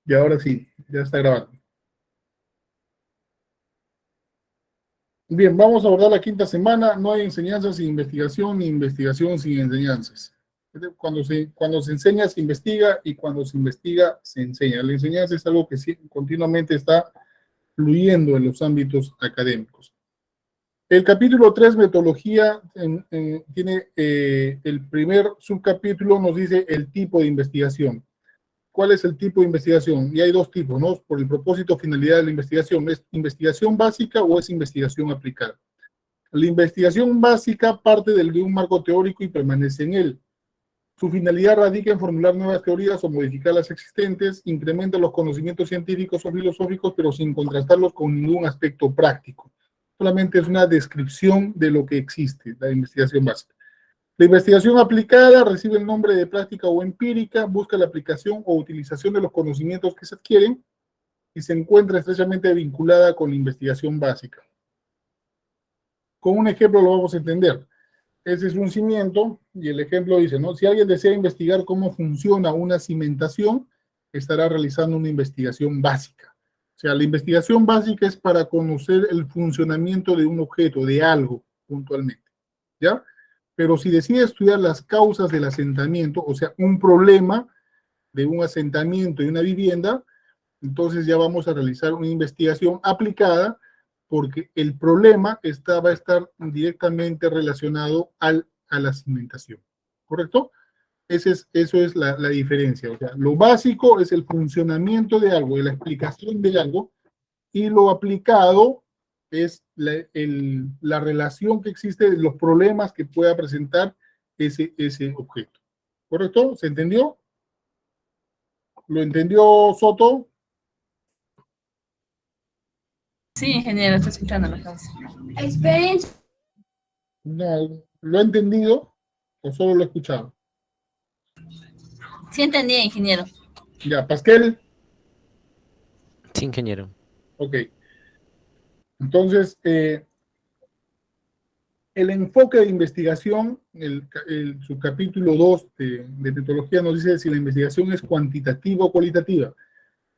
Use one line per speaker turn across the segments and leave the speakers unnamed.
Y ahora sí, ya está grabando. Bien, vamos a abordar la quinta semana. No hay enseñanzas sin investigación, ni investigación sin enseñanzas. Cuando se enseña, se investiga, y cuando se investiga, se enseña. La enseñanza es algo que continuamente está fluyendo en los ámbitos académicos. El capítulo 3, metodología, tiene el primer subcapítulo, nos dice el tipo de investigación. ¿Cuál es el tipo de investigación? Y hay dos tipos, ¿no? Por el propósito o finalidad de la investigación. ¿Es investigación básica o es investigación aplicada? La investigación básica parte de un marco teórico y permanece en él. Su finalidad radica en formular nuevas teorías o modificar las existentes, incrementa los conocimientos científicos o filosóficos, pero sin contrastarlos con ningún aspecto práctico. Solamente es una descripción de lo que existe, la investigación básica. La investigación aplicada recibe el nombre de práctica o empírica, busca la aplicación o utilización de los conocimientos que se adquieren y se encuentra estrechamente vinculada con la investigación básica. Con un ejemplo lo vamos a entender. Ese es un cimiento y el ejemplo dice, ¿no? Si alguien desea investigar cómo funciona una cimentación, estará realizando una investigación básica. O sea, la investigación básica es para conocer el funcionamiento de un objeto, de algo, puntualmente, ¿ya? Pero si decide estudiar las causas del asentamiento, o sea, un problema de un asentamiento y una vivienda, entonces ya vamos a realizar una investigación aplicada porque el problema va a estar directamente relacionado a la cimentación, ¿correcto? Eso es la diferencia. O sea, lo básico es el funcionamiento de algo, la explicación de algo, y lo aplicado es la relación que existe de los problemas que pueda presentar ese objeto. ¿Correcto? ¿Se entendió? ¿Lo entendió Soto?
Sí, ingeniero, estoy escuchando la clase.
Experiencia.
No, ¿lo ha entendido o solo lo he escuchado?
Sí entendí, ingeniero.
Ya, Pascal.
Sí, ingeniero.
Ok. Entonces, el enfoque de investigación, el subcapítulo 2 de metodología nos dice si la investigación es cuantitativa o cualitativa.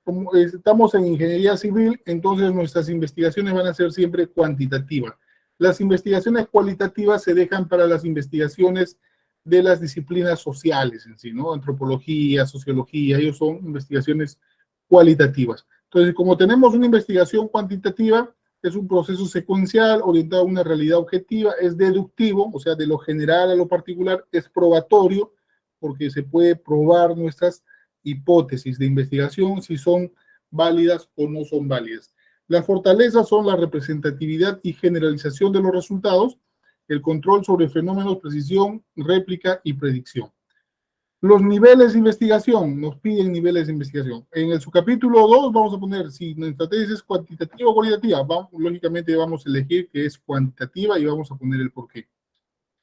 Como estamos en ingeniería civil, entonces nuestras investigaciones van a ser siempre cuantitativas. Las investigaciones cualitativas se dejan para las investigaciones de las disciplinas sociales en sí, ¿no? Antropología, sociología, ellos son investigaciones cualitativas. Entonces, como tenemos una investigación cuantitativa, es un proceso secuencial orientado a una realidad objetiva, es deductivo, o sea, de lo general a lo particular, es probatorio, porque se puede probar nuestras hipótesis de investigación si son válidas o no son válidas. Las fortalezas son la representatividad y generalización de los resultados, el control sobre fenómenos, precisión, réplica y predicción. Los niveles de investigación, nos piden niveles de investigación. En el subcapítulo 2 vamos a poner si nuestra tesis es cuantitativa o cualitativa. Lógicamente vamos a elegir que es cuantitativa y vamos a poner el porqué.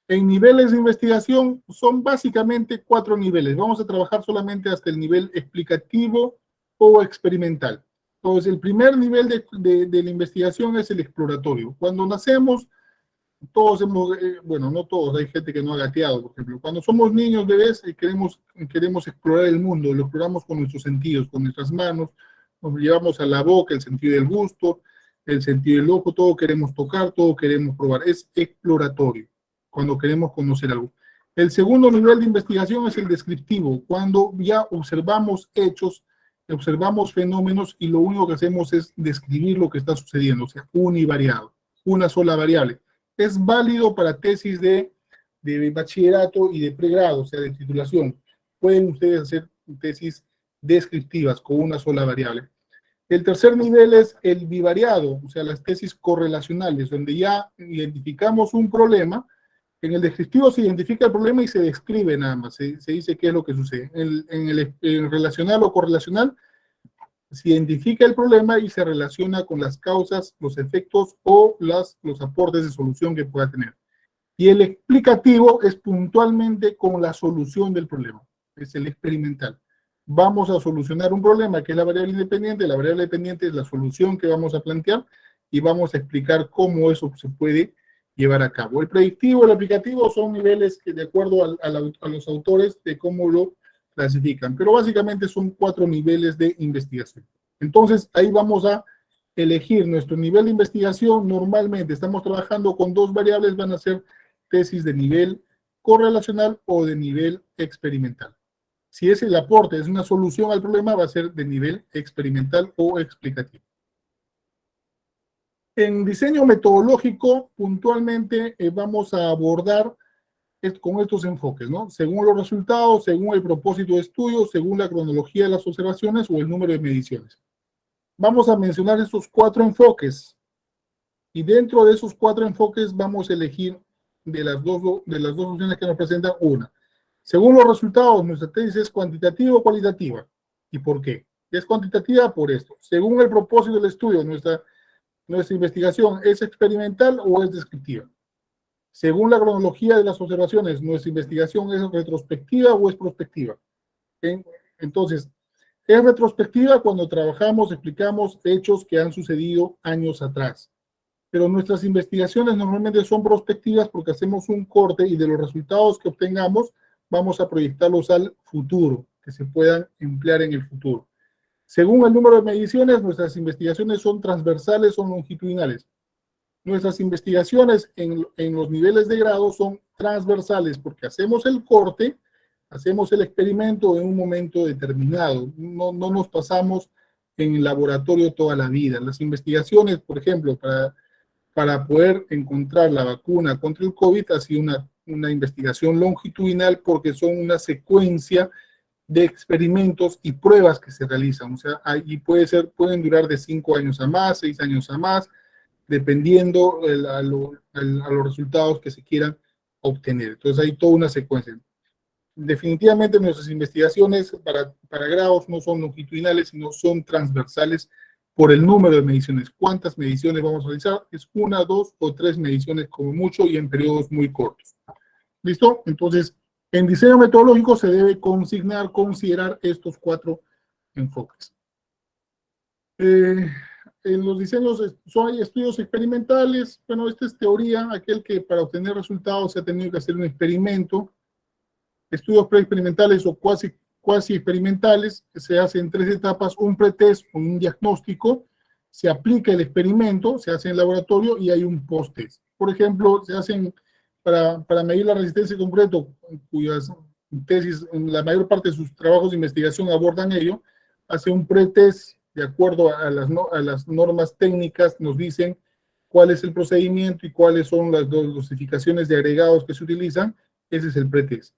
En niveles de investigación son básicamente 4 niveles. Vamos a trabajar solamente hasta el nivel explicativo o experimental. Entonces, el primer nivel de la investigación es el exploratorio. Cuando nacemos, todos hemos, bueno, no todos, hay gente que no ha gateado, por ejemplo. Cuando somos niños, bebés, queremos explorar el mundo, lo exploramos con nuestros sentidos, con nuestras manos, nos llevamos a la boca el sentido del gusto, el sentido del ojo, todo queremos tocar, todo queremos probar. Es exploratorio, cuando queremos conocer algo. El segundo nivel de investigación es el descriptivo, cuando ya observamos hechos, observamos fenómenos y lo único que hacemos es describir lo que está sucediendo, o sea, univariado, una sola variable. Es válido para tesis de bachillerato y de pregrado, o sea, de titulación. Pueden ustedes hacer tesis descriptivas con una sola variable. El tercer nivel es el bivariado, o sea, las tesis correlacionales, donde ya identificamos un problema. En el descriptivo se identifica el problema y se describe nada más, se dice qué es lo que sucede. En el relacional o correlacional se identifica el problema y se relaciona con las causas, los efectos o los aportes de solución que pueda tener. Y el explicativo es puntualmente con la solución del problema, es el experimental. Vamos a solucionar un problema que es la variable independiente es la solución que vamos a plantear y vamos a explicar cómo eso se puede llevar a cabo. El predictivo y el aplicativo son niveles que de acuerdo a los autores de cómo lo clasifican, pero básicamente son 4 niveles de investigación. Entonces, ahí vamos a elegir nuestro nivel de investigación. Normalmente estamos trabajando con 2 variables, van a ser tesis de nivel correlacional o de nivel experimental. Si es el aporte, es una solución al problema, va a ser de nivel experimental o explicativo. En diseño metodológico, puntualmente vamos a abordar con estos enfoques, ¿no? Según los resultados, según el propósito de estudio, según la cronología de las observaciones o el número de mediciones. Vamos a mencionar esos 4 enfoques y dentro de esos 4 enfoques vamos a elegir de las dos opciones que nos presentan una. Según los resultados, nuestra tesis es cuantitativa o cualitativa. ¿Y por qué? Es cuantitativa por esto. Según el propósito del estudio, nuestra investigación es experimental o es descriptiva. Según la cronología de las observaciones, nuestra investigación es retrospectiva o es prospectiva. Entonces, es retrospectiva cuando trabajamos, explicamos hechos que han sucedido años atrás. Pero nuestras investigaciones normalmente son prospectivas porque hacemos un corte y de los resultados que obtengamos vamos a proyectarlos al futuro, que se puedan emplear en el futuro. Según el número de mediciones, nuestras investigaciones son transversales o longitudinales. Nuestras investigaciones en los niveles de grado son transversales porque hacemos el corte, hacemos el experimento en un momento determinado. No nos pasamos en el laboratorio toda la vida. Las investigaciones, por ejemplo, para poder encontrar la vacuna contra el COVID ha sido una investigación longitudinal porque son una secuencia de experimentos y pruebas que se realizan. O sea, ahí pueden durar de 5 años a más, 6 años a más, dependiendo a los resultados que se quieran obtener. Entonces hay toda una secuencia. Definitivamente nuestras investigaciones para grados no son longitudinales, sino son transversales por el número de mediciones. ¿Cuántas mediciones vamos a realizar? Es 1, 2 o 3 mediciones como mucho y en periodos muy cortos. ¿Listo? Entonces, en diseño metodológico se debe considerar estos 4 enfoques. En los diseños hay estudios experimentales. Bueno, esta es teoría, aquel que para obtener resultados se ha tenido que hacer un experimento. Estudios preexperimentales o cuasi experimentales, que se hacen en 3 etapas: un pretest con un diagnóstico, se aplica el experimento, se hace en laboratorio y hay un post-test. Por ejemplo, se hacen para medir la resistencia de concreto, cuyas tesis, en la mayor parte de sus trabajos de investigación abordan ello, hace un pretest de acuerdo a las normas técnicas, nos dicen cuál es el procedimiento y cuáles son las dosificaciones de agregados que se utilizan. Ese es el pretest.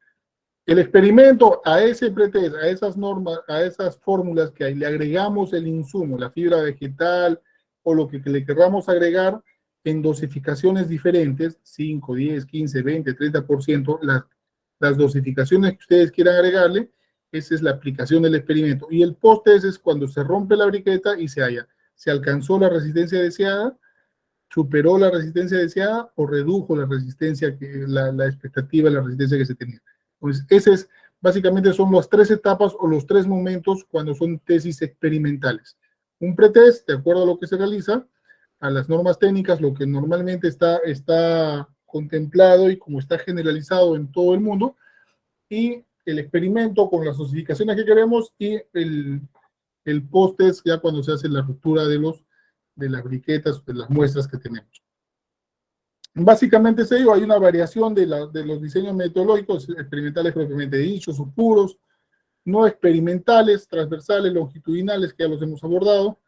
El experimento a ese pretest, a esas normas, a esas fórmulas que le agregamos el insumo, la fibra vegetal o lo que le querramos agregar en dosificaciones diferentes, 5, 10, 15, 20, 30%, las dosificaciones que ustedes quieran agregarle, esa es la aplicación del experimento. Y el post-test es cuando se rompe la briqueta y se halla, se alcanzó la resistencia deseada, superó la resistencia deseada o redujo la resistencia, la expectativa, la resistencia que se tenía. Pues básicamente son las 3 etapas o los 3 momentos cuando son tesis experimentales. Un pretest, de acuerdo a lo que se realiza, a las normas técnicas, lo que normalmente está contemplado y como está generalizado en todo el mundo, y el experimento con las dosificaciones que queremos y el post-test ya cuando se hace la ruptura de las briquetas, de las muestras que tenemos. Básicamente es ello. Hay una variación de los diseños metodológicos, experimentales propiamente dichos o puros, no experimentales, transversales, longitudinales, que ya los hemos abordado,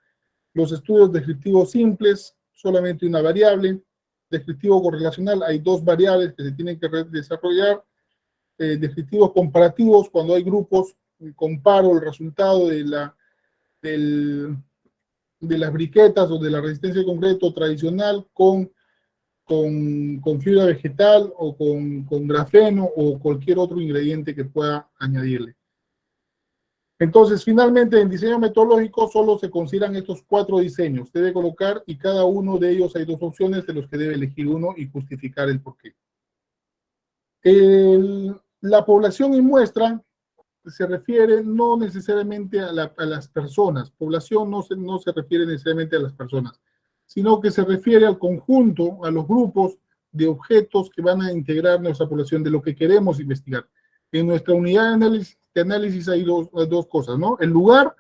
los estudios descriptivos simples, solamente una variable, descriptivo correlacional, hay 2 variables que se tienen que desarrollar, descriptivos comparativos, cuando hay grupos, comparo el resultado de las briquetas o de la resistencia de concreto tradicional con fibra vegetal o con grafeno o cualquier otro ingrediente que pueda añadirle. Entonces, finalmente, en diseño metodológico solo se consideran estos 4 diseños. Debe colocar, y cada uno de ellos hay 2 opciones de los que debe elegir uno y justificar el porqué. La población y muestra se refiere no necesariamente a las personas. Población no se refiere necesariamente a las personas, sino que se refiere al conjunto, a los grupos de objetos que van a integrar nuestra población, de lo que queremos investigar. En nuestra unidad de análisis de análisis hay dos cosas, ¿no? El lugar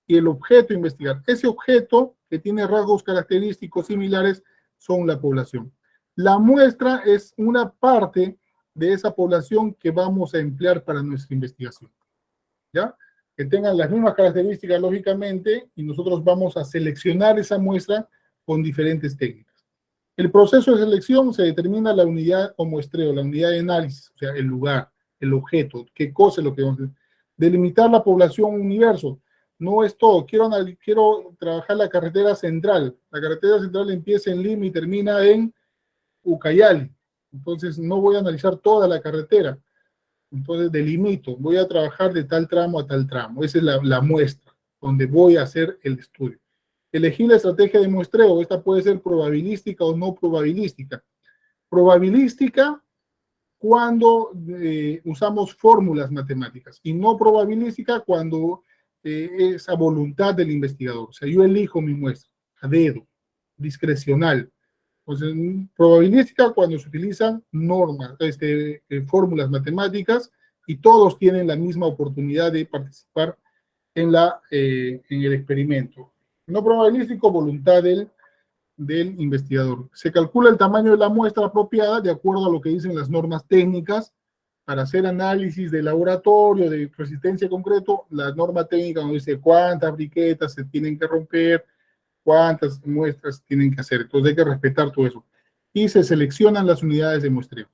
y el objeto a investigar. Ese objeto que tiene rasgos característicos similares son la población. La muestra es una parte de esa población que vamos a emplear para nuestra investigación, ¿ya? Que tengan las mismas características, lógicamente, y nosotros vamos a seleccionar esa muestra con diferentes técnicas. El proceso de selección se determina la unidad o muestreo, la unidad de análisis, o sea, el lugar, el objeto, qué cosa es lo que vamos a hacer. Delimitar la población universo, no es todo. Quiero trabajar la carretera central. La carretera central empieza en Lima y termina en Ucayali. Entonces, no voy a analizar toda la carretera. Entonces, delimito. Voy a trabajar de tal tramo a tal tramo. Esa es la muestra donde voy a hacer el estudio. Elegir la estrategia de muestreo. Esta puede ser probabilística o no probabilística. Probabilística cuando usamos fórmulas matemáticas y no probabilística cuando es a voluntad del investigador. O sea, yo elijo mi muestra a dedo, discrecional. Entonces, probabilística cuando se utilizan normas, fórmulas matemáticas y todos tienen la misma oportunidad de participar en el experimento. No probabilístico, voluntad del investigador. Se calcula el tamaño de la muestra apropiada de acuerdo a lo que dicen las normas técnicas para hacer análisis de laboratorio, de resistencia concreto. La norma técnica nos dice cuántas briquetas se tienen que romper, cuántas muestras tienen que hacer. Entonces hay que respetar todo eso. Y se seleccionan las unidades de muestreo.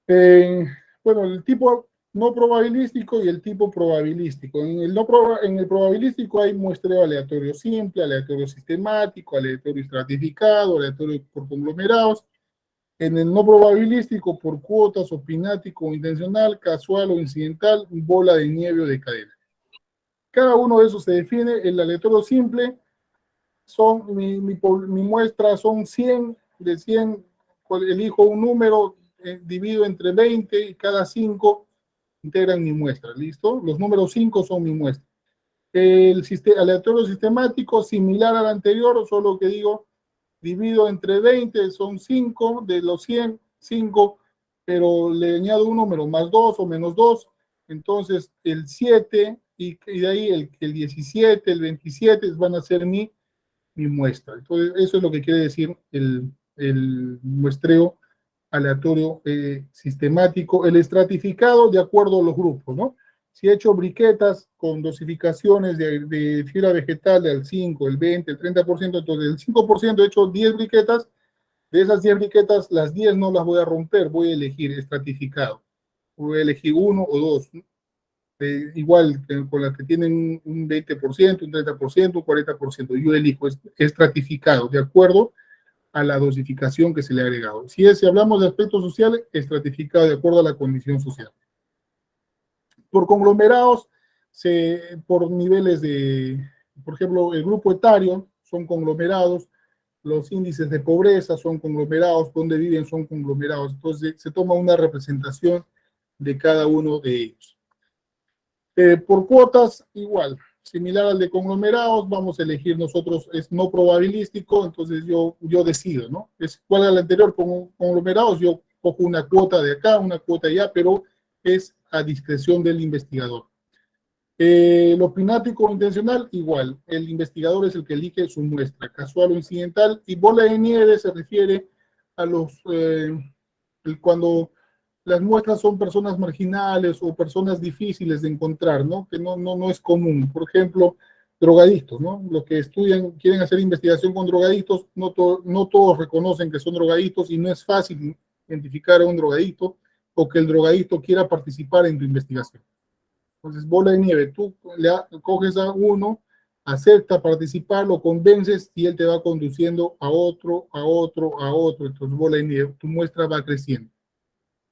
Bueno, el tipo no probabilístico y el tipo probabilístico. En el probabilístico hay muestreo aleatorio simple, aleatorio sistemático, aleatorio estratificado, aleatorio por conglomerados. En el no probabilístico, por cuotas, opinático o intencional, casual o incidental, bola de nieve o de cadena. Cada uno de esos se define. El aleatorio simple, mi muestra son 100, de 100 elijo un número, divido entre 20 y cada 5 integran mi muestra, ¿listo? Los números 5 son mi muestra. El aleatorio sistemático, similar al anterior, solo que digo, divido entre 20, son 5, de los 100, 5, pero le añado un número, más 2 o menos 2, entonces el 7, y de ahí el 17, el 27 van a ser mi muestra. Entonces, eso es lo que quiere decir el muestreo aleatorio sistemático. El estratificado de acuerdo a los grupos, ¿no? Si he hecho briquetas con dosificaciones de fibra vegetal del 5, el 20, el 30%, entonces el 5% he hecho 10 briquetas, de esas 10 briquetas, las 10 no las voy a romper, voy a elegir estratificado. Voy a elegir 1 o 2, igual con las que tienen un 20%, un 30%, un 40%, yo elijo estratificado, de acuerdo a la dosificación que se le ha agregado. Si hablamos de aspectos sociales, estratificado de acuerdo a la condición social. Por conglomerados, por niveles por ejemplo, el grupo etario son conglomerados, los índices de pobreza son conglomerados, donde viven son conglomerados. Entonces, se toma una representación de cada uno de ellos. Por cuotas, igual, similar al de conglomerados, vamos a elegir nosotros, es no probabilístico, entonces yo decido, ¿no? Es igual al anterior, con conglomerados, yo cojo una cuota de acá, una cuota allá, pero es a discreción del investigador. El opinático intencional, igual, el investigador es el que elige su muestra, casual o incidental, y bola de nieve se refiere a cuando las muestras son personas marginales o personas difíciles de encontrar, ¿no? Que no es común. Por ejemplo, drogadictos, ¿no? Los que estudian, quieren hacer investigación con drogadictos, no todos reconocen que son drogadictos y no es fácil identificar a un drogadicto o que el drogadicto quiera participar en tu investigación. Entonces, bola de nieve, tú coges a uno, acepta participar, lo convences y él te va conduciendo a otro, a otro, a otro. Entonces, bola de nieve, tu muestra va creciendo.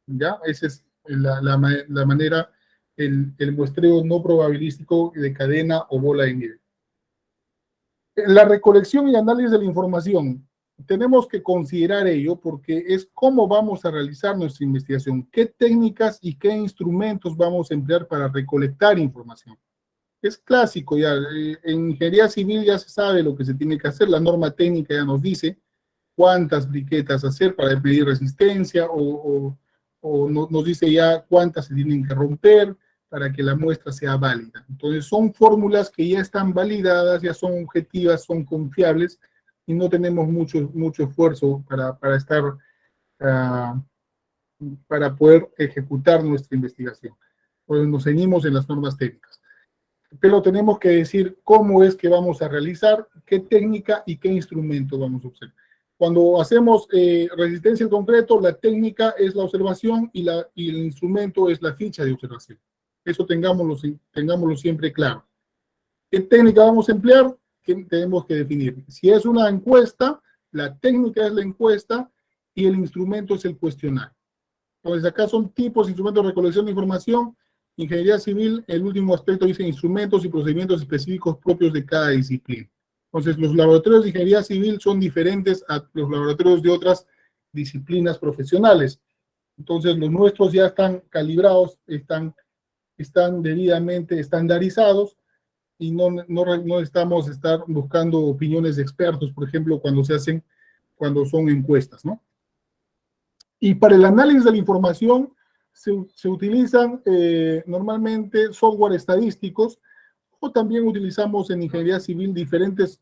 ¿Ya? Esa es la manera, el muestreo no probabilístico de cadena o bola de nieve. La recolección y análisis de la información. Tenemos que considerar ello porque es cómo vamos a realizar nuestra investigación, qué técnicas y qué instrumentos vamos a emplear para recolectar información. Es clásico ya, en ingeniería civil ya se sabe lo que se tiene que hacer, la norma técnica ya nos dice cuántas briquetas hacer para medir resistencia o nos dice ya cuántas se tienen que romper, para que la muestra sea válida. Entonces son fórmulas que ya están validadas, ya son objetivas, son confiables y no tenemos mucho esfuerzo para estar, para poder ejecutar nuestra investigación. Pues nos ceñimos en las normas técnicas. Pero tenemos que decir cómo es que vamos a realizar, qué técnica y qué instrumento vamos a usar. Cuando hacemos resistencia al concreto, la técnica es la observación y el instrumento es la ficha de observación. Eso tengámoslo siempre claro. ¿Qué técnica vamos a emplear? Tenemos que definir. Si es una encuesta, la técnica es la encuesta y el instrumento es el cuestionario. Entonces acá son tipos, instrumentos de recolección de información. Ingeniería civil, el último aspecto dice instrumentos y procedimientos específicos propios de cada disciplina. Entonces los laboratorios de ingeniería civil son diferentes a los laboratorios de otras disciplinas profesionales. Entonces los nuestros ya están calibrados, están debidamente estandarizados y no necesitamos estar buscando opiniones de expertos, por ejemplo, cuando son encuestas, ¿no? Y para el análisis de la información se utilizan normalmente software estadísticos, o también utilizamos en ingeniería civil diferentes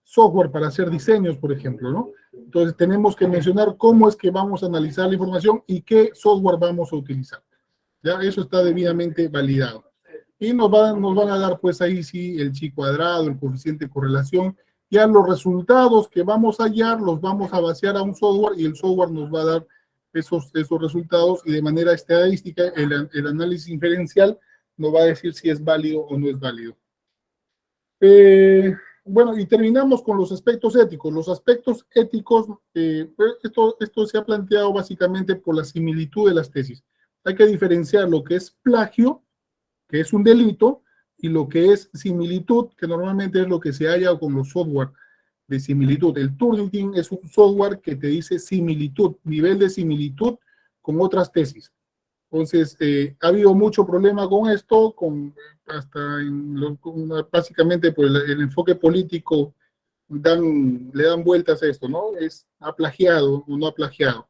software para hacer diseños, por ejemplo, ¿no? Entonces tenemos que mencionar cómo es que vamos a analizar la información y qué software vamos a utilizar. ¿Ya? Eso está debidamente validado. Y nos van a dar, pues ahí sí, el chi cuadrado, el coeficiente de correlación. Ya los resultados que vamos a hallar los vamos a vaciar a un software y el software nos va a dar esos resultados y de manera estadística el análisis inferencial nos va a decir si es válido o no es válido. Bueno, y terminamos con los aspectos éticos. Los aspectos éticos, esto se ha planteado básicamente por la similitud de las tesis. Hay que diferenciar lo que es plagio, que es un delito, y lo que es similitud, que normalmente es lo que se halla con los software de similitud. El Turnitin es un software que te dice similitud, nivel de similitud con otras tesis. Entonces, ha habido mucho problema con esto, básicamente por el enfoque político le dan vueltas a esto, ¿no? ¿Ha plagiado o no ha plagiado?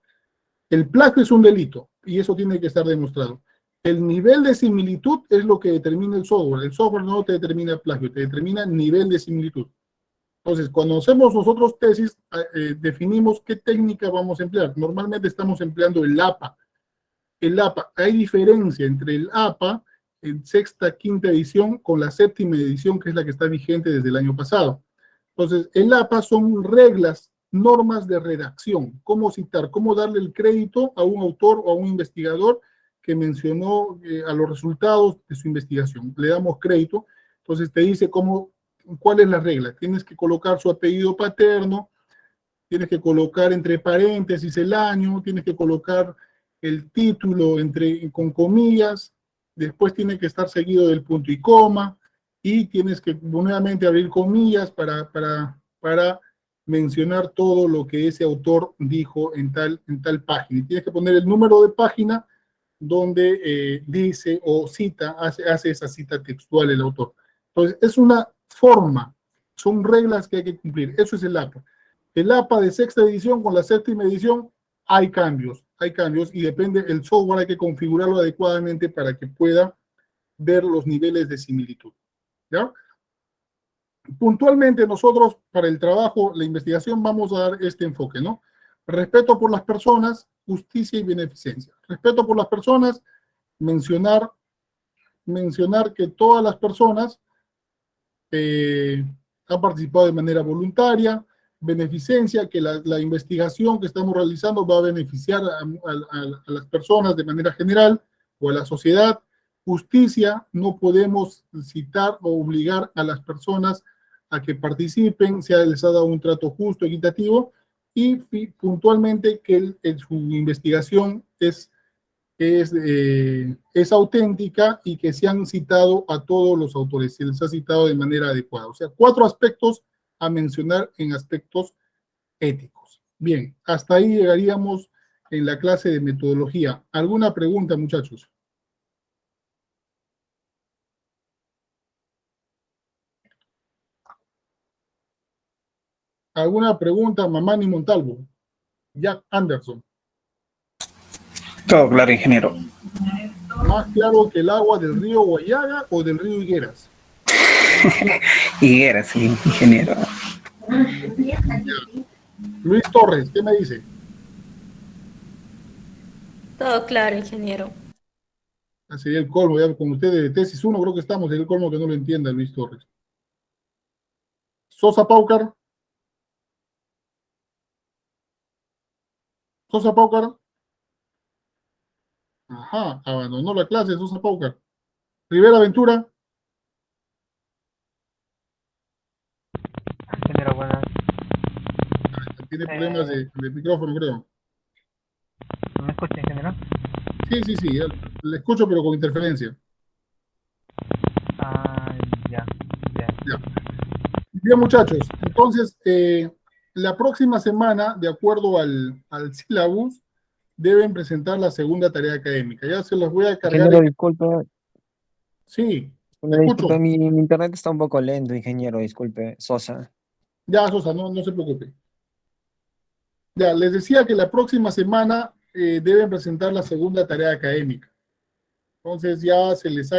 El plagio es un delito y eso tiene que estar demostrado. El nivel de similitud es lo que determina el software. El software no te determina el plagio, te determina nivel de similitud. Entonces, cuando hacemos nosotros tesis, definimos qué técnica vamos a emplear. Normalmente estamos empleando el APA. El APA, hay diferencia entre el APA en sexta, quinta edición con la séptima edición, que es la que está vigente desde el año pasado. Entonces, el APA son reglas, normas de redacción, cómo citar, cómo darle el crédito a un autor o a un investigador que mencionó a los resultados de su investigación. Le damos crédito, entonces te dice cuál es la regla. Tienes que colocar su apellido paterno, tienes que colocar entre paréntesis el año, tienes que colocar el título con comillas, después tiene que estar seguido del punto y coma, y tienes que nuevamente abrir comillas para mencionar todo lo que ese autor dijo en tal página. Y tienes que poner el número de página donde dice o cita, hace esa cita textual el autor. Entonces, es una forma, son reglas que hay que cumplir. Eso es el APA. El APA de sexta edición con la séptima edición hay cambios y depende, el software hay que configurarlo adecuadamente para que pueda ver los niveles de similitud. ¿Ya? Puntualmente nosotros para el trabajo, la investigación, vamos a dar este enfoque, ¿no? Respeto por las personas, justicia y beneficencia. Respeto por las personas, mencionar que todas las personas han participado de manera voluntaria. Beneficencia, que la investigación que estamos realizando va a beneficiar a las personas de manera general o a la sociedad. Justicia, no podemos citar o obligar a las personas a que participen, se les ha dado un trato justo, equitativo, y puntualmente que su investigación es auténtica y que se han citado a todos los autores, se les ha citado de manera adecuada. O sea, 4 aspectos a mencionar en aspectos éticos. Bien, hasta ahí llegaríamos en la clase de metodología. ¿Alguna pregunta, muchachos? ¿Alguna pregunta, Mamani Montalvo? Jack Anderson.
Todo claro, ingeniero.
¿Más claro que el agua del río Guayaga o del río Higueras?
Higuera, sí, ingeniero.
Luis Torres, ¿qué me dice?
Todo claro, ingeniero.
Sería el colmo, ya con usted de tesis 1 creo que estamos, sería el colmo que no lo entienda Luis Torres. Sosa Paucar. Sosa Paucar. Ajá, abandonó la clase Sosa Paucar. Rivera Ventura.
Ingeniero, buenas.
Tiene problemas de micrófono, creo.
¿Me escucha, ingeniero?
Sí, ya le escucho, pero con interferencia.
Ah, ya, ya.
Ya. Bien, muchachos, entonces, la próxima semana, de acuerdo al sílabus, deben presentar la segunda tarea académica. Ya se los voy a cargar.
Ingeniero, disculpe,
Sí, te
disculpe,
escucho.
mi internet está un poco lento, ingeniero, disculpe, Sosa.
Ya, Sosa, no se preocupe. Ya, les decía que la próxima semana deben presentar la segunda tarea académica. Entonces ya se les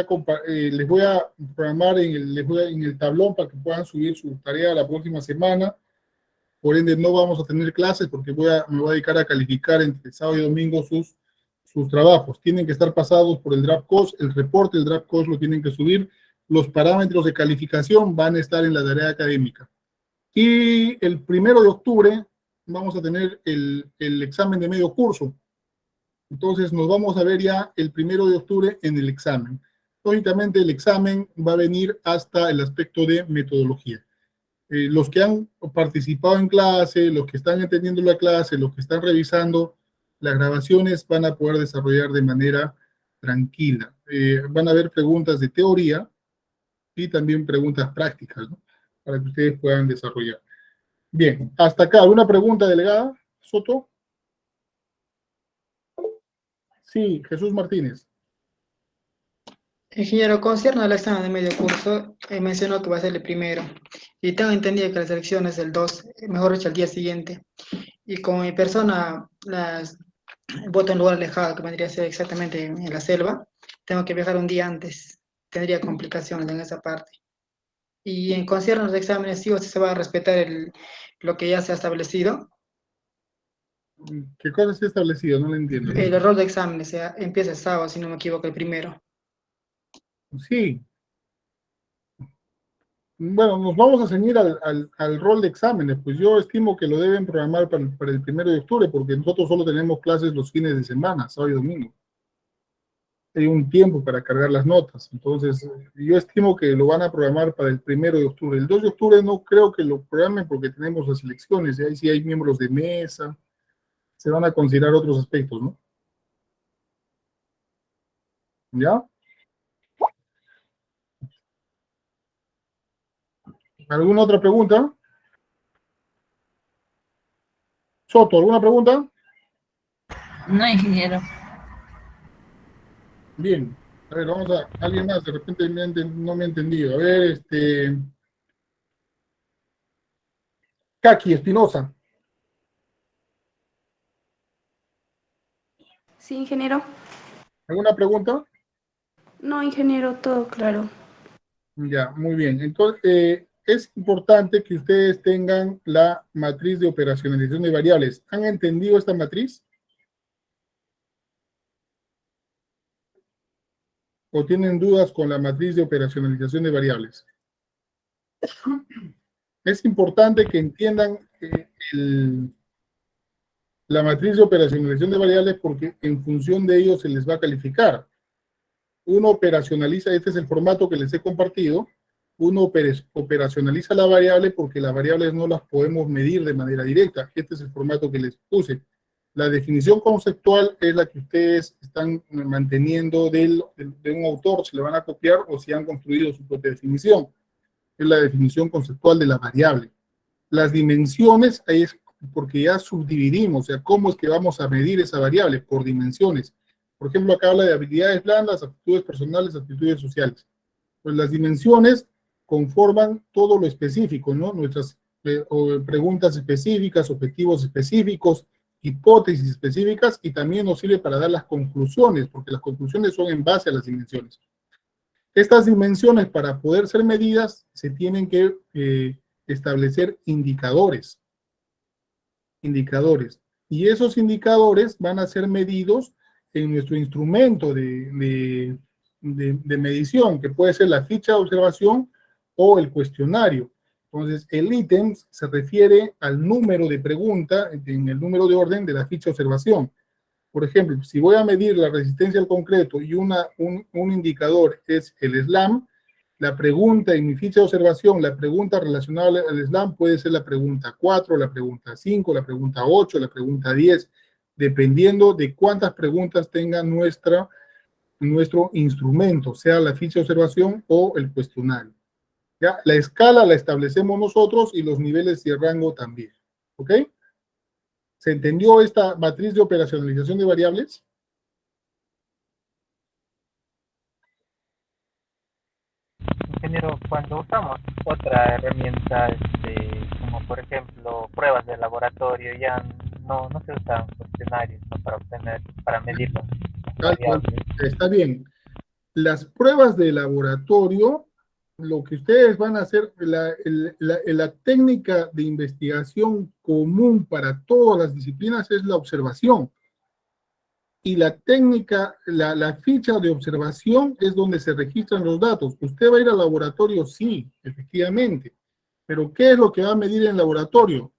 les voy a programar en el tablón para que puedan subir su tarea la próxima semana. Por ende, no vamos a tener clases porque me voy a dedicar a calificar entre sábado y domingo sus trabajos. Tienen que estar pasados por el draft course, el reporte del draft course lo tienen que subir. Los parámetros de calificación van a estar en la tarea académica. Y el 1 de octubre vamos a tener el examen de medio curso. Entonces nos vamos a ver ya el 1 de octubre en el examen. Lógicamente el examen va a venir hasta el aspecto de metodología. Los que han participado en clase, los que están entendiendo la clase, los que están revisando las grabaciones van a poder desarrollar de manera tranquila. Van a haber preguntas de teoría y también preguntas prácticas, ¿no? Para que ustedes puedan desarrollar. Bien, hasta acá. ¿Alguna pregunta, delegada Soto? Sí, Jesús Martínez.
Ingeniero, concierne al examen de medio curso, mencionó que va a ser el primero. Y tengo entendido que la selección es el 2, mejor dicho, el día siguiente. Y como mi persona voto en lugar alejado, que vendría a ser exactamente en la selva, tengo que viajar un día antes. Tendría complicaciones en esa parte. Y en concierne a los exámenes, sí o sí se va a respetar lo que ya se ha establecido.
¿Qué cosa se ha establecido? No lo entiendo.
El rol de exámenes empieza el sábado, si no me equivoco, el primero.
Sí. Bueno, nos vamos a ceñir al rol de exámenes, pues yo estimo que lo deben programar para el 1 de octubre, porque nosotros solo tenemos clases los fines de semana, sábado y domingo. Hay un tiempo para cargar las notas, entonces yo estimo que lo van a programar para el 1 de octubre. El 2 de octubre no creo que lo programen porque tenemos las elecciones, y ahí sí hay miembros de mesa, se van a considerar otros aspectos, ¿no? ¿Ya? ¿Alguna otra pregunta? Soto, ¿alguna pregunta?
No, ingeniero.
Bien. A ver, alguien más, de repente no me ha entendido. A ver, Kaki Espinosa.
Sí, ingeniero.
¿Alguna pregunta?
No, ingeniero, todo claro.
Ya, muy bien. Entonces, es importante que ustedes tengan la matriz de operacionalización de variables. ¿Han entendido esta matriz? ¿O tienen dudas con la matriz de operacionalización de variables? Es importante que entiendan la matriz de operacionalización de variables porque en función de ello se les va a calificar. Uno operacionaliza, este es el formato que les he compartido, uno operacionaliza la variable porque las variables no las podemos medir de manera directa. Este es el formato que les puse. La definición conceptual es la que ustedes están manteniendo de un autor, si le van a copiar o si han construido su propia definición. Es la definición conceptual de la variable. Las dimensiones, ahí es porque ya subdividimos, o sea, cómo es que vamos a medir esa variable por dimensiones. Por ejemplo, acá habla de habilidades blandas, aptitudes personales, aptitudes sociales. Pues las dimensiones conforman todo lo específico, ¿no? Nuestras preguntas específicas, objetivos específicos, hipótesis específicas y también nos sirve para dar las conclusiones, porque las conclusiones son en base a las dimensiones. Estas dimensiones, para poder ser medidas, se tienen que establecer indicadores. Y esos indicadores van a ser medidos en nuestro instrumento de medición, que puede ser la ficha de observación o el cuestionario. Entonces, el ítem se refiere al número de pregunta, en el número de orden de la ficha de observación. Por ejemplo, si voy a medir la resistencia al concreto y un indicador es el SLAM, la pregunta en mi ficha de observación, la pregunta relacionada al SLAM puede ser la pregunta 4, la pregunta 5, la pregunta 8, la pregunta 10, dependiendo de cuántas preguntas tenga nuestro instrumento, sea la ficha de observación o el cuestionario. ¿Ya? La escala la establecemos nosotros y los niveles de rango también. ¿Ok? ¿Se entendió esta matriz de operacionalización de variables?
Ingeniero, cuando usamos otra herramienta, como por ejemplo pruebas de laboratorio, ya no se usan cuestionarios, ¿no? Para medir las variables.
Está bien. Las pruebas de laboratorio, lo que ustedes van a hacer, la técnica de investigación común para todas las disciplinas es la observación. Y la técnica, la ficha de observación es donde se registran los datos. ¿Usted va a ir al laboratorio? Sí, efectivamente. Pero ¿qué es lo que va a medir en el laboratorio?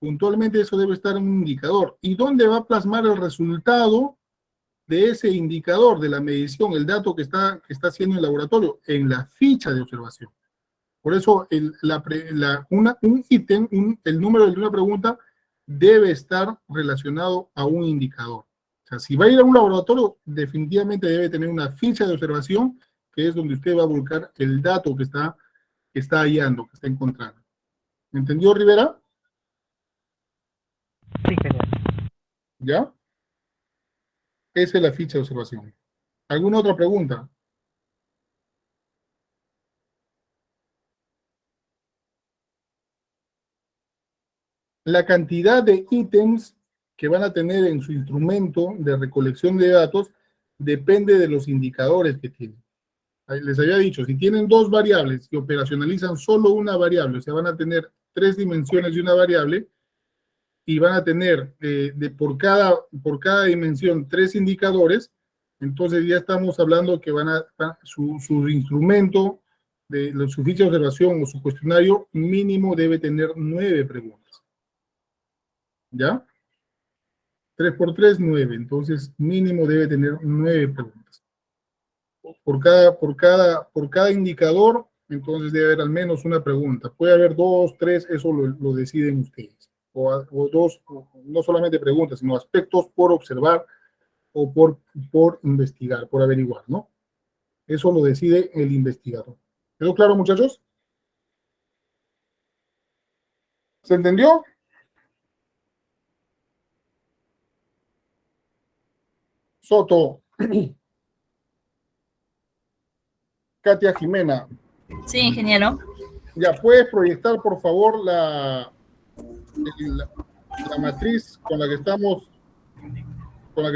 Puntualmente eso debe estar en un indicador. ¿Y dónde va a plasmar el resultado de ese indicador, de la medición, el dato que está haciendo el laboratorio? En la ficha de observación. Por eso un ítem, el número de una pregunta debe estar relacionado a un indicador. O sea, si va a ir a un laboratorio, definitivamente debe tener una ficha de observación, que es donde usted va a volcar el dato que está hallando, que está encontrando. ¿Me entendió, Rivera?
Sí, genial.
¿Ya? Esa es la ficha de observación. ¿Alguna otra pregunta? La cantidad de ítems que van a tener en su instrumento de recolección de datos depende de los indicadores que tienen. Les había dicho, si tienen dos variables y operacionalizan solo una variable, o sea, van a tener 3 dimensiones de una variable y van a tener por cada dimensión 3 indicadores, entonces ya estamos hablando que su instrumento, su ficha de observación o su cuestionario mínimo debe tener 9 preguntas. ¿Ya? 3 por 3, 9. Entonces, mínimo debe tener 9 preguntas. Por cada indicador, entonces debe haber al menos una pregunta. Puede haber 2, 3, eso lo deciden ustedes. O dos, no solamente preguntas, sino aspectos por observar o por investigar, por averiguar, ¿no? Eso lo decide el investigador. ¿Quedó claro, muchachos? ¿Se entendió? Soto. Katia Jimena.
Sí, ingeniero.
Ya, ¿puedes proyectar, por favor, la matriz con la que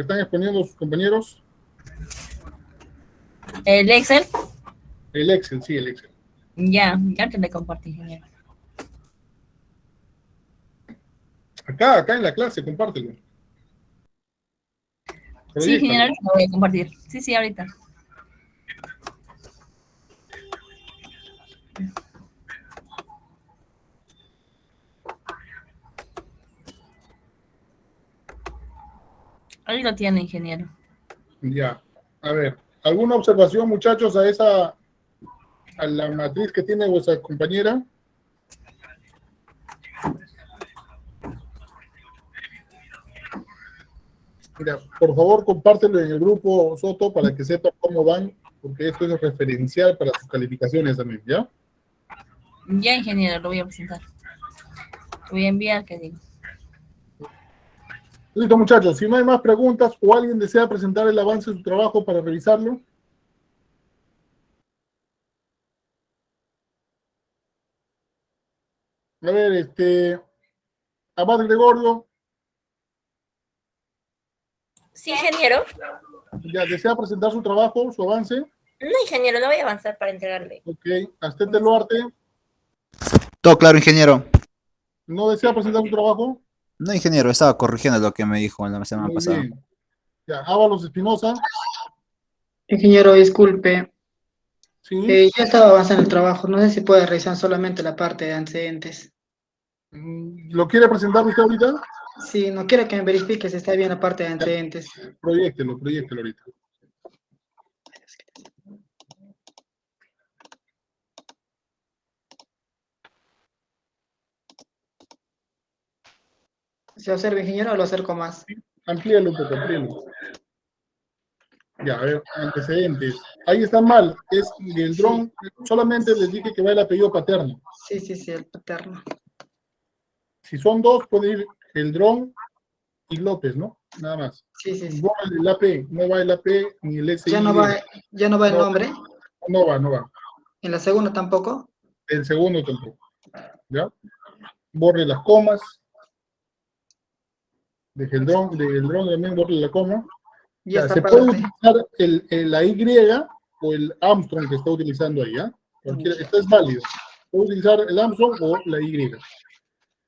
están exponiendo sus compañeros?
¿El Excel?
El Excel, sí, el Excel.
Ya te le compartí, ingeniero.
Acá en la clase, compártelo.
Sí, ingeniero,
Proyéctalo.
lo voy a compartir. Sí, ahorita. Ahí lo tiene, ingeniero.
Ya, a ver, ¿alguna observación, muchachos, a la matriz que tiene vuestra compañera? Mira, por favor, compártelo en el grupo, Soto, para que sepan cómo van, porque esto es referencial para sus calificaciones también, ¿ya?
Ya, ingeniero, lo voy a presentar. Lo voy a enviar, que digo.
Listo, muchachos, si no hay más preguntas o alguien desea presentar el avance de su trabajo para revisarlo. A ver, Abad Gregorio,
Sí, ingeniero.
Ya, ¿desea presentar su trabajo, su avance?
No, ingeniero, no voy a avanzar para entregarle.
Ok. Astete Luarte,
Todo claro, ingeniero.
¿no desea presentar su trabajo?
No, ingeniero, estaba corrigiendo lo que me dijo en la semana
Muy
pasada.
bien. Ya, Ábalos Espinosa,
Ingeniero, disculpe.
sí.
Ya estaba avanzando el trabajo. No sé si puede revisar solamente la parte de antecedentes.
¿Lo quiere presentar usted ahorita?
Sí, no quiero que me verifique si está bien la parte de antecedentes.
Proyéctelo ahorita.
¿Se observa, ingeniero, o lo acerco más?
Amplíalo un poco, amplíalo. Ya, a ver, antecedentes. Ahí está mal. Es el dron, solamente les dije que va el apellido paterno.
Sí, el paterno.
Si son dos, puede ir el dron y López, ¿no? Nada más.
Sí.
Borra el AP, no va el AP ni el SI.
Ya no va el
No.
nombre.
No va.
En la segunda tampoco.
El segundo tampoco. ¿Ya? Borre las comas. Deje el dron también borre la coma.
Y
Ya,
esta
se puede
parte.
utilizar la Y o el Armstrong que está utilizando ahí, ¿ya? Esto es válido. Puede utilizar el Armstrong o la Y.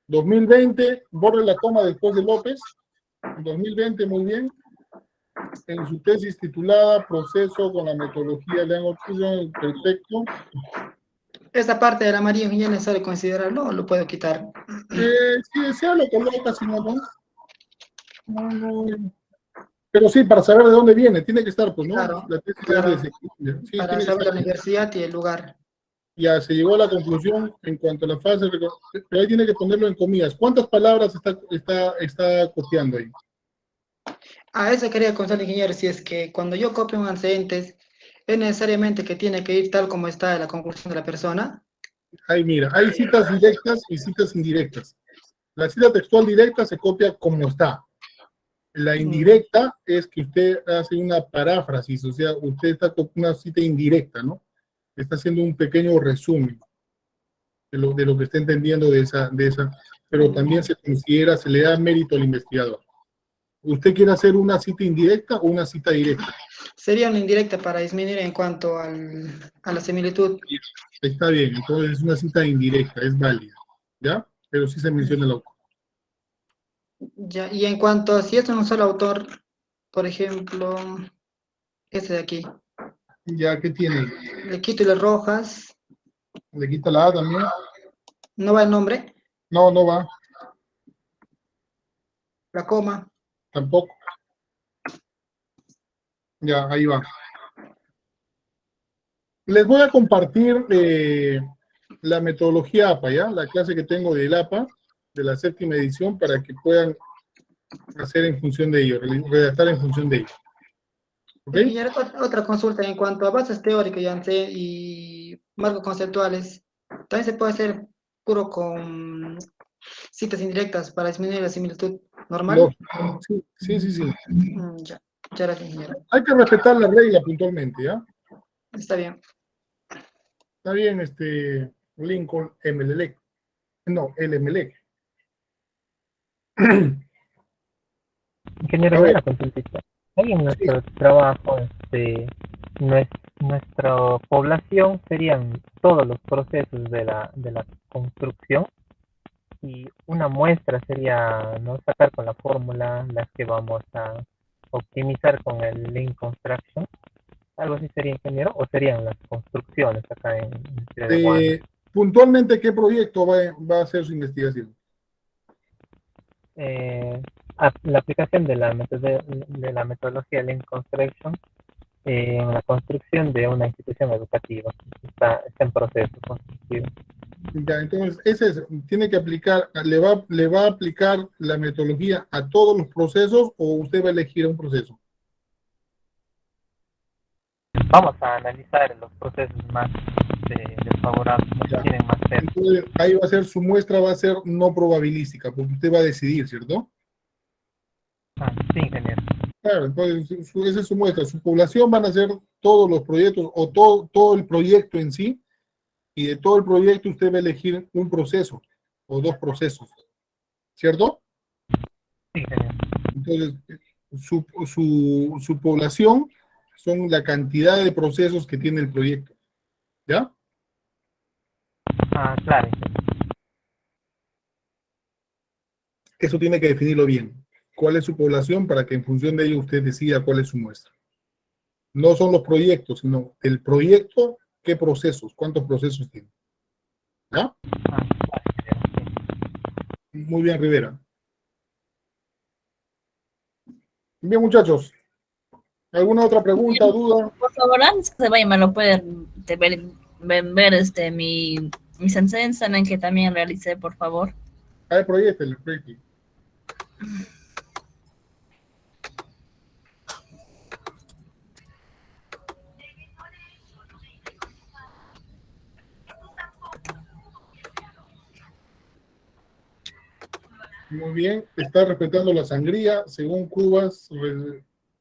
2020, borre la coma después de López. 2020, muy bien. En su tesis titulada Proceso con la metodología de Angle, perfecto.
Esta parte del amarillo, ingeniero, ¿es necesario considerarlo o lo puedo quitar?
Si desea lo coloca, si no. Pero sí, para saber de dónde viene, tiene que estar, pues, ¿no?
Claro,
La tesis
claro.
es de sí,
Para
tiene que
saber la
estar.
universidad y el lugar.
Ya se llegó a la conclusión en cuanto a la fase, pero ahí tiene que ponerlo en comillas. ¿Cuántas palabras está copiando ahí?
A eso quería consultar, ingeniero, si es que cuando yo copio un antecedentes, ¿es necesariamente que tiene que ir tal como está la conclusión de la persona?
Ahí mira, hay citas directas y citas indirectas. La cita textual directa se copia como está. La indirecta es que usted hace una paráfrasis, o sea, usted está con una cita indirecta, ¿no? Está haciendo un pequeño resumen de lo que está entendiendo de esa, pero también se considera, se le da mérito al investigador. ¿Usted quiere hacer una cita indirecta o una cita directa?
Sería una indirecta para disminuir en cuanto a la similitud.
Está bien, entonces es una cita indirecta, es válida, ¿ya? Pero sí se menciona el autor.
Ya, y en cuanto a si es un solo autor, por ejemplo, este de aquí,
¿Ya qué tiene?
le quito las rojas,
¿Le quita la A también?
no va el nombre,
No va,
la coma.
tampoco. Ya, ahí va. Les voy a compartir la metodología APA, ¿ya? La clase que tengo del APA, de la 7ª edición, para que puedan hacer en función de ello, redactar en función de ello. ¿Ok?
Y otra consulta en cuanto a bases teóricas y marcos conceptuales, también se puede hacer puro con citas indirectas para disminuir la similitud normal.
No, sí.
Ya, muchas gracias, ingeniero.
Hay que respetar la regla puntualmente, ¿ya?
Está bien.
Está bien, Lincoln MLLEC. No, LMLEC.
Ingeniero, una consultita. Ahí en nuestro trabajo, nuestra población serían todos los procesos de la construcción, y una muestra sería no sacar con la fórmula las que vamos a optimizar con el Lean Construction. ¿Algo así sería, ingeniero? ¿O serían las construcciones acá en Ciudad de Guanas?
Puntualmente, ¿qué proyecto va a hacer su investigación?
La aplicación de la metodología Lean Construction en la construcción de una institución educativa. Está en proceso constructivo.
Ya, entonces, tiene que aplicar, ¿le va a aplicar la metodología a todos los procesos o usted va a elegir un proceso?
Vamos a analizar los procesos más desfavorables, los que tienen más peso.
Entonces, ahí va a ser, su muestra va a ser no probabilística, porque usted va a decidir, ¿cierto?
Sí, ingeniero.
Claro, entonces esa es su muestra. Su población van a ser todos los proyectos o todo el proyecto en sí, y de todo el proyecto usted va a elegir un proceso o dos procesos, ¿cierto?
Sí, ingeniero.
Entonces, su población son la cantidad de procesos que tiene el proyecto. ¿Ya?
Ah, claro, ingeniero.
Eso tiene que definirlo bien. ¿Cuál es su población para que en función de ello usted decida cuál es su muestra? No son los proyectos, sino el proyecto, ¿qué procesos? ¿Cuántos procesos tiene? ¿Ya?
Ah, claro, ingeniero, sí.
Muy bien, Rivera. Bien, muchachos. ¿Alguna otra pregunta, duda?
Por favor, antes que se vaya, me lo pueden ver mi sentencia también, que también realicé, por favor.
Hay proyecto, el proyecto. Muy bien, está respetando la sangría según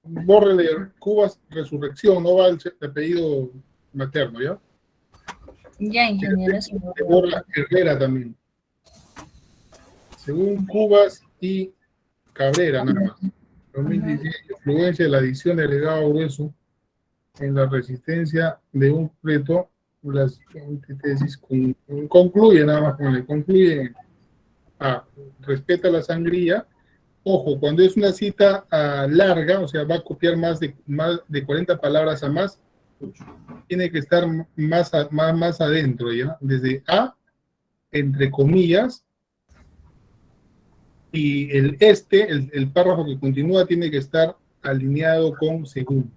bórrele Cubas Resurrección, no va el apellido materno, ¿ya?
Ya, ingeniero, eso no
Se borra Herrera también. Según Cubas y Cabrera, nada más. 2016, influencia de la adición de legado grueso en la resistencia de un preto, las tesis concluye, nada más con el concluye. Respeta la sangría. Ojo, cuando es una cita larga, o sea, va a copiar más de 40 palabras a más, tiene que estar más adentro, ¿ya? Desde A, entre comillas, y el párrafo que continúa tiene que estar alineado con según.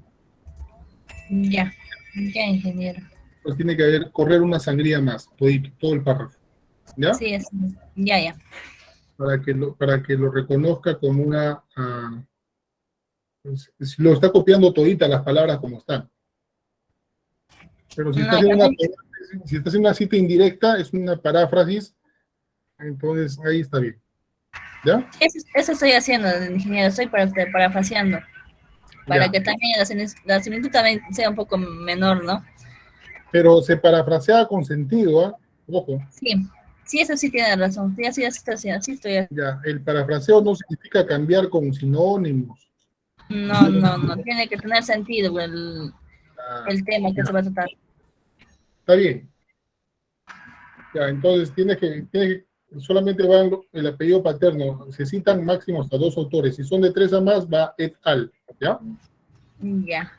Ya, ingeniero.
Pues tiene que correr una sangría más, todo el párrafo. ¿Ya?
Sí, ya.
Para que lo reconozca como una... si lo está copiando todita las palabras como están. Pero si está haciendo una cita indirecta, es una paráfrasis, entonces ahí está bien. ¿Ya?
Eso estoy haciendo, ingeniero, estoy parafraseando. Para que también la similitud también sea un poco menor, ¿no?
Pero se parafrasea con sentido, ¿ah? Ojo.
Sí, eso sí tiene razón. Sí, estoy haciendo.
Ya, el parafraseo no significa cambiar con sinónimos.
No. Tiene que tener sentido el tema que se va a tratar.
Está bien. Ya, entonces solamente va el apellido paterno. Se citan máximo hasta 2 autores. Si son de 3 a más, va et al. ¿Ya?
Ya.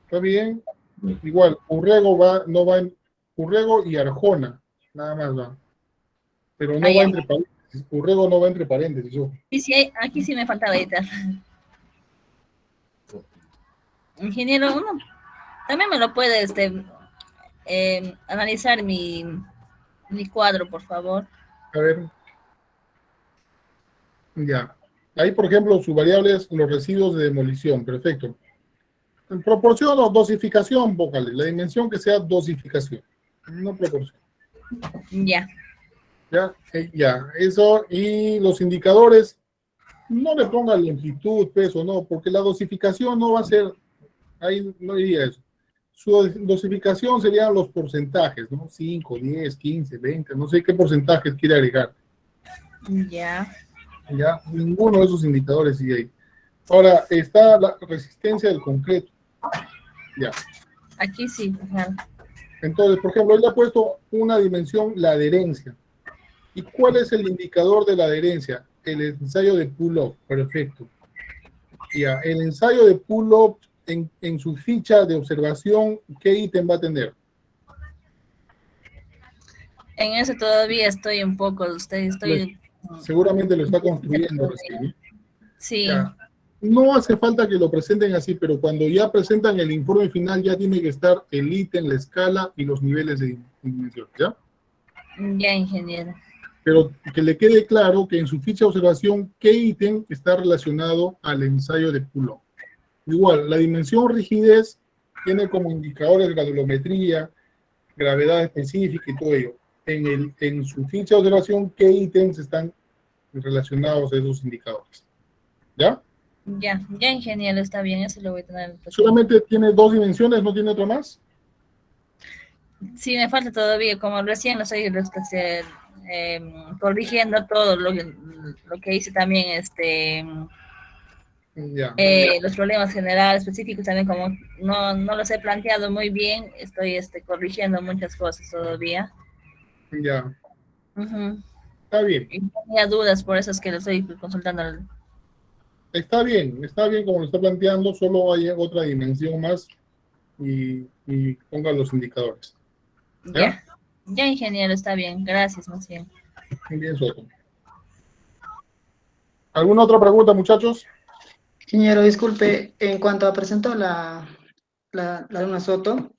¿Está bien? Igual, Urrego y Arjona. Nada más va. Pero no va entre paréntesis. Urrego no va entre paréntesis. Ojo.
Sí, aquí sí me faltaba editar. Ingeniero, uno también me lo puede analizar mi cuadro, por favor.
A ver. Ya. Ahí, por ejemplo, su variable es los residuos de demolición. Perfecto. En proporción o dosificación, póngale. La dimensión que sea dosificación. No proporción.
Ya.
Ya. Eso. Y los indicadores, no le ponga longitud, peso, no, porque la dosificación no va a ser, ahí no diría eso. Su dosificación serían los porcentajes, ¿no? 5, 10, 15, 20, no sé qué porcentajes quiere agregar.
Ya.
Ya, ninguno de esos indicadores sigue ahí. Ahora, está la resistencia del concreto. Ya.
Aquí sí, claro.
Entonces, por ejemplo, él le ha puesto una dimensión, la adherencia. ¿Y cuál es el indicador de la adherencia? El ensayo de pull-up. Perfecto. Ya, el ensayo de pull-up en su ficha de observación, ¿qué ítem va a tener?
En eso todavía estoy un poco,
seguramente lo está construyendo recién.
Sí.
Ya. No hace falta que lo presenten así, pero cuando ya presentan el informe final ya tiene que estar el ítem, la escala y los niveles de dimensión, ¿ya?
Ya, ingeniero.
Pero que le quede claro que en su ficha de observación, ¿qué ítem está relacionado al ensayo de pull-up? Igual, la dimensión rigidez tiene como indicadores granulometría, gravedad específica y todo ello. En su ficha de observación, ¿qué ítems están relacionados a esos indicadores? ¿Ya?
Ya, ingeniero, está bien, eso lo voy a tener.
¿Solamente tiene 2 dimensiones, no tiene otra más?
Sí, me falta todavía, como recién lo estoy corrigiendo todo lo que hice también,
Ya.
Los problemas generales, específicos también, como no los he planteado muy bien, estoy corrigiendo muchas cosas todavía.
Ya.
Ujú.
Está bien.
Y tenía dudas, por eso es que lo estoy consultando.
Está bien como lo está planteando, solo hay otra dimensión más y ponga los indicadores. ¿Ya?
Ya, ingeniero, está bien. Gracias, más bien.
Muy bien, Soto. ¿Alguna otra pregunta, muchachos?
Ingeniero, disculpe, en cuanto a presentó la alumna Soto,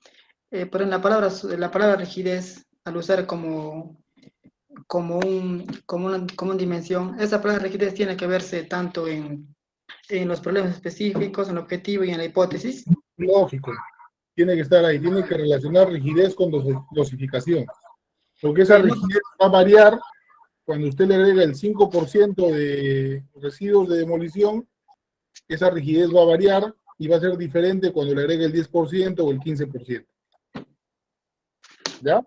pero en la palabra rigidez, al usar como una dimensión, esa palabra rigidez tiene que verse tanto en los problemas específicos, en el objetivo y en la hipótesis.
Lógico. Tiene que estar ahí, tiene que relacionar rigidez con dosificación. Porque esa
No,
rigidez va a variar cuando usted le agrega el 5% de residuos de demolición, esa rigidez va a variar y va a ser diferente cuando le agregue el 10% o el 15%. ¿Ya?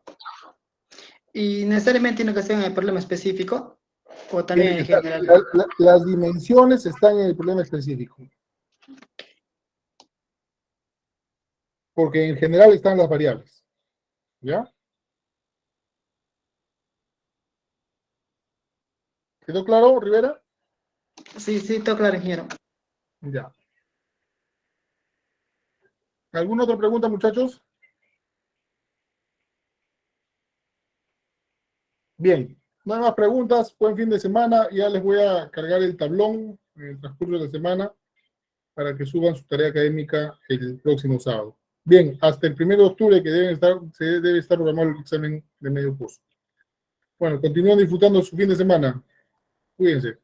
y necesariamente tiene que ser en el problema específico o también en general.
Las dimensiones están en el problema específico. Porque en general están las variables. ¿Ya? ¿Quedó claro, Rivera?
Sí, todo claro, ingeniero.
Ya. ¿Alguna otra pregunta, muchachos? Bien, no hay más preguntas. Buen fin de semana. Ya les voy a cargar el tablón en el transcurso de la semana para que suban su tarea académica el próximo sábado. Bien, hasta el 1 de octubre que se debe estar programado el examen de medio curso. Bueno, continúen disfrutando su fin de semana. Cuídense.